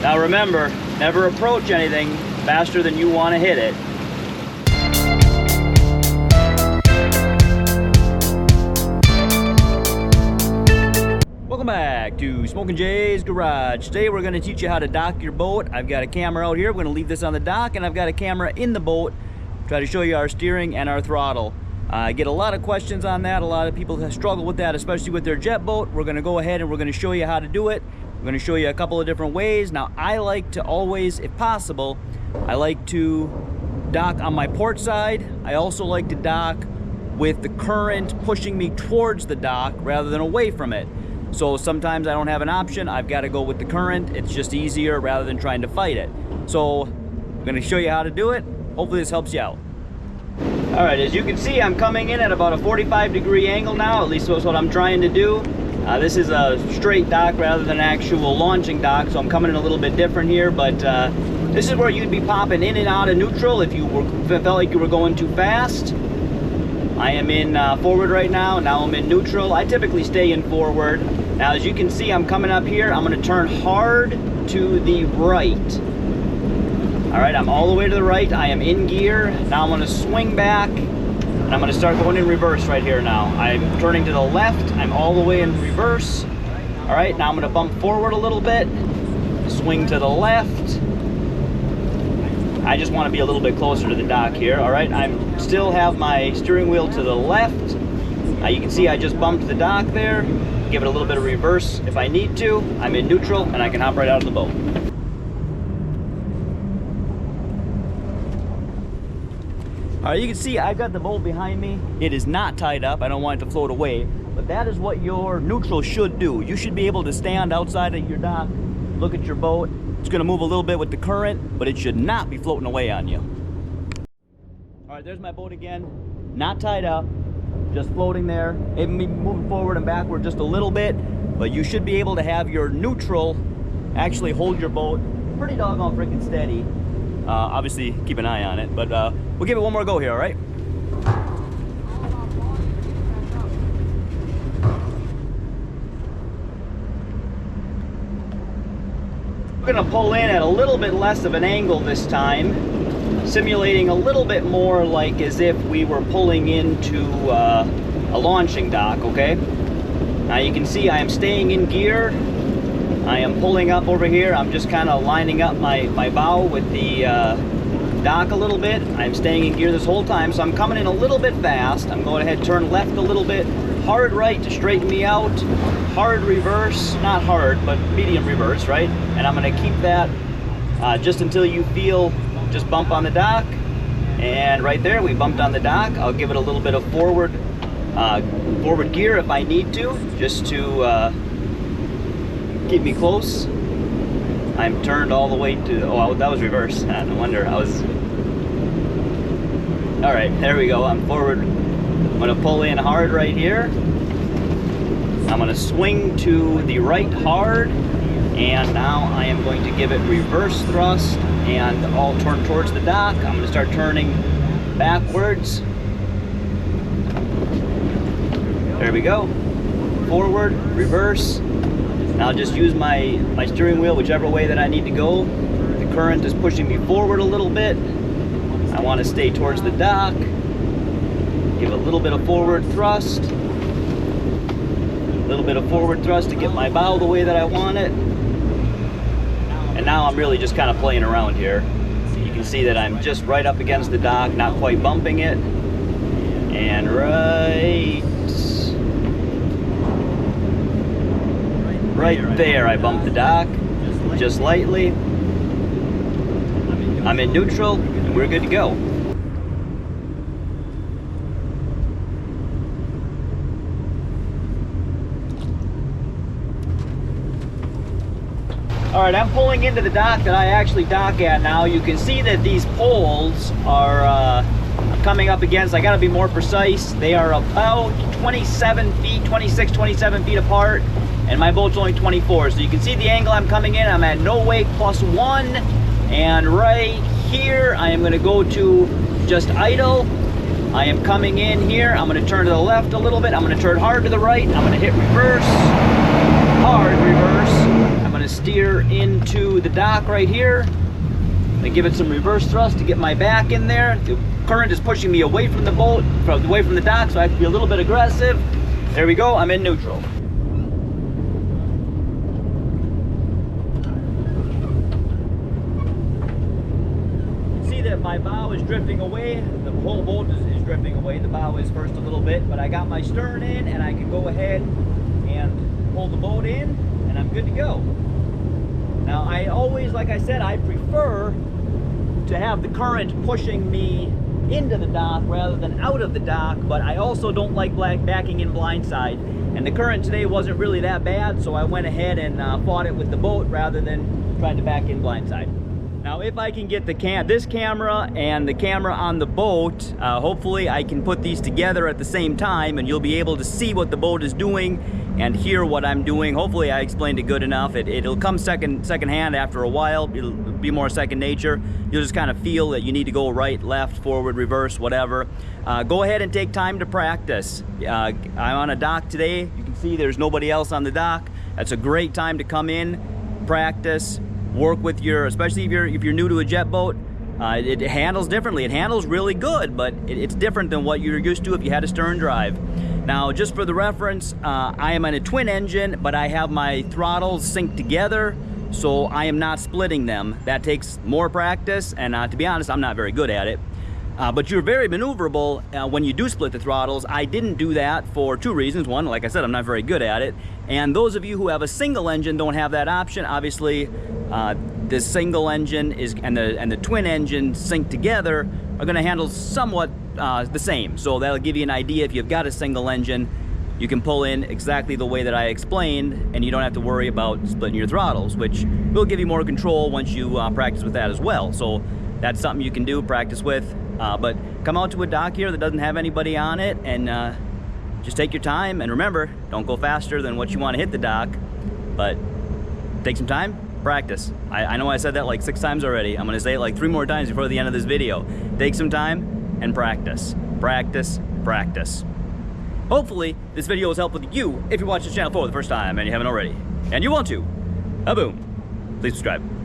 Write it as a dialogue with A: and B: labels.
A: Now remember, never approach anything faster than you want to hit it. Welcome back to Smok'n Jay's Garage. Today we're going to teach you how to dock your boat. I've got a camera out here. We're going to leave this on the dock, and I've got a camera in the boat. Try to show you our steering and our throttle. I get a lot of questions on that. A lot of people struggle with that, especially with their jet boat. We're going to go ahead and we're going to show you how to do it. We're going to show you a couple of different ways. Now, I like to always, if possible, I like to dock on my port side. I also like to dock with the current pushing me towards the dock rather than away from it. So sometimes I don't have an option. I've got to go with the current. It's just easier rather than trying to fight it. So I'm going to show you how to do it. Hopefully this helps you out. All right, as you can see, I'm coming in at about a 45-degree angle now. At least that's what I'm trying to do. This is a straight dock rather than an actual launching dock, so I'm coming in a little bit different here, but this is where you'd be popping in and out of neutral if you felt like you were going too fast. I am in forward right now. Now I'm in neutral. I typically stay in forward. Now, as you can see, I'm coming up here. I'm going to turn hard to the right. All right, I'm all the way to the right. I am in gear. Now I'm going to swing back. And I'm going to start going in reverse right here now. I'm turning to the left. I'm all the way in reverse. All right, now I'm going to bump forward a little bit. Swing to the left. I just want to be a little bit closer to the dock here. All right, I still have my steering wheel to the left. You can see I just bumped the dock there. Give it a little bit of reverse if I need to. I'm in neutral and I can hop right out of the boat. All right, you can see I've got the boat behind me. It is not tied up. I don't want it to float away, but that is what your neutral should do. You should be able to stand outside of your dock, look at your boat. It's gonna move a little bit with the current, but it should not be floating away on you. All right, there's my boat again. Not tied up, just floating there. Maybe moving forward and backward just a little bit, but you should be able to have your neutral actually hold your boat pretty doggone freaking steady. Obviously, keep an eye on it, but we'll give it one more go here, all right? We're gonna pull in at a little bit less of an angle this time, simulating a little bit more like as if we were pulling into a launching dock, okay? Now you can see I am staying in gear. I am pulling up over here. I'm just kind of lining up my bow with the dock a little bit. I'm staying in gear this whole time, so I'm coming in a little bit fast. I'm going ahead, turn left a little bit, hard right to straighten me out, hard reverse, not hard, but medium reverse, right? And I'm going to keep that just until you feel just bump on the dock. And right there, we bumped on the dock. I'll give it a little bit of forward gear if I need to, just to keep me close. I'm turned all the way to, oh, that was reverse. No wonder I was. All right, there we go. I'm forward. I'm gonna pull in hard right here. I'm gonna swing to the right hard. And now I am going to give it reverse thrust and all turn towards the dock. I'm gonna start turning backwards. There we go. Forward, reverse. Now just use my steering wheel whichever way that I need to go. The current is pushing me forward a little bit. I want to stay towards the dock. Give a little bit of forward thrust. A little bit of forward thrust to get my bow the way that I want it. And now I'm really just kind of playing around here. You can see that I'm just right up against the dock, not quite bumping it. And right there, I bumped the dock just lightly. I'm in neutral, and we're good to go. All right, I'm pulling into the dock that I actually dock at now. You can see that these poles are coming up against, I gotta be more precise, they are about 27 feet, 26, 27 feet apart. And my boat's only 24, so you can see the angle I'm coming in. I'm at no wake +1, and right here I am going to go to just idle. I am coming in here. I'm going to turn to the left a little bit. I'm going to turn hard to the right. I'm going to hit reverse, hard reverse. I'm going to steer into the dock right here. I give it some reverse thrust to get my back in there. The current is pushing me away from the boat, away from the dock, so I have to be a little bit aggressive. There we go, I'm in neutral. See that my bow is drifting away. The whole boat is drifting away. The bow is first a little bit, but I got my stern in and I can go ahead and pull the boat in and I'm good to go. Now I always, like I said, I prefer to have the current pushing me into the dock rather than out of the dock, but I also don't like backing in blindside. And the current today wasn't really that bad, so I went ahead and fought it with the boat rather than trying to back in blindside. Now if I can get this camera and the camera on the boat, hopefully I can put these together at the same time and you'll be able to see what the boat is doing and hear what I'm doing. Hopefully I explained it good enough. It'll come second hand after a while. It'll be more second nature. You'll just kind of feel that you need to go right, left, forward, reverse, whatever. Go ahead and take time to practice. I'm on a dock today. You can see there's nobody else on the dock. That's a great time to come in, practice, work with your, especially if you're new to a jet boat. It handles differently. It handles really good, but it's different than what you're used to if you had a stern drive. Now, just for the reference, I am on a twin engine, but I have my throttles synced together, so I am not splitting them. That takes more practice, and to be honest, I'm not very good at it. But you're very maneuverable when you do split the throttles. I didn't do that for two reasons. One, like I said, I'm not very good at it. And those of you who have a single engine don't have that option. Obviously, the single engine and the twin engine synced together are going to handle somewhat the same. So that'll give you an idea. If you've got a single engine, you can pull in exactly the way that I explained, and you don't have to worry about splitting your throttles, which will give you more control once you practice with that as well. So that's something you can do, practice with. But come out to a dock here that doesn't have anybody on it and just take your time. And remember, don't go faster than what you want to hit the dock, but take some time, practice. I know I said that like 6 times already. I'm gonna say it like 3 more times before the end of this video. Take some time and practice. Practice, practice. Hopefully, this video was helpful to you if you watched this channel for the first time and you haven't already. And you want to. A boom. Please subscribe.